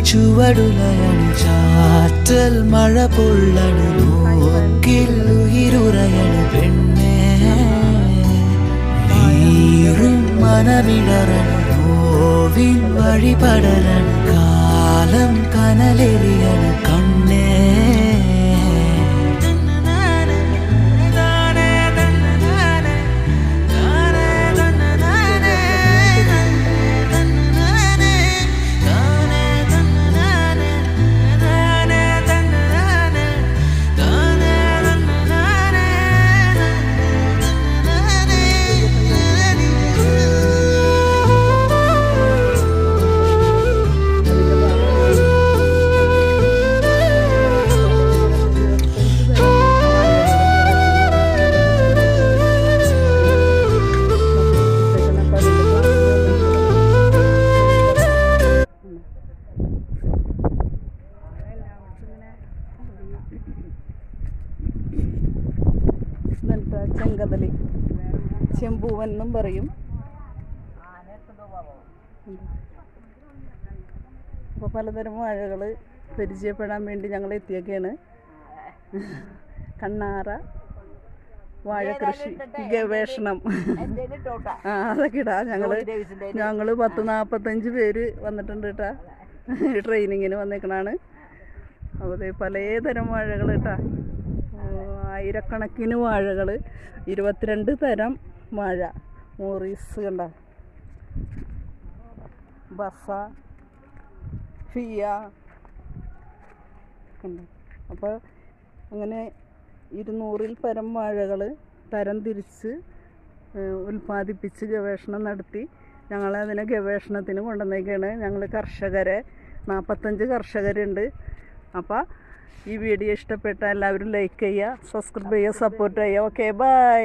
ചുവടുലയണു ചാറ്റൽ മഴ പൊള്ളണു നോക്കിൽ ഉയിരുറയണു പെണ്ണേ നീറും മനമിടറണു നോവിൻ വഴിപടരണു കാലം കനലെറിയണു കണ്ണേ ചെങ്കദളി ചെമ്പൂവെന്നും പറയും. അപ്പോൾ പലതരം വാഴകൾ പരിചയപ്പെടാൻ വേണ്ടി ഞങ്ങൾ എത്തിയൊക്കെയാണ്. കണ്ണാറ വാഴ കൃഷി ഗവേഷണം അതൊക്കെ ഇടാ. ഞങ്ങൾ 10-45 പേര് വന്നിട്ടുണ്ട് കേട്ടാ. ട്രെയിനിങ്ങിന് വന്നേക്കണാണ്. അപ്പോൾ പലതരം വാഴകൾ കേട്ടാ. ആയിരക്കണക്കിന് വാഴകൾ, 22 തരം വാഴ. മോറീസ് കണ്ട, ബസ, ഫിയ കണ്ട. അപ്പോൾ അങ്ങനെ 200-ൽ പരം വാഴകൾ തരം തിരിച്ച് ഉൽപ്പാദിപ്പിച്ച് ഗവേഷണം നടത്തി ഞങ്ങളതിനെ ഗവേഷണത്തിന് കൊണ്ടുവന്നേക്കാണ്. ഞങ്ങൾ കർഷകരെ 45 കർഷകരുണ്ട്. അപ്പോൾ ഈ വീഡിയോ ഇഷ്ടപ്പെട്ട എല്ലാവരും ലൈക്ക് ചെയ്യുക, സബ്സ്ക്രൈബ് ചെയ്യുക, സപ്പോർട്ട് ചെയ്യുക. Okay, by.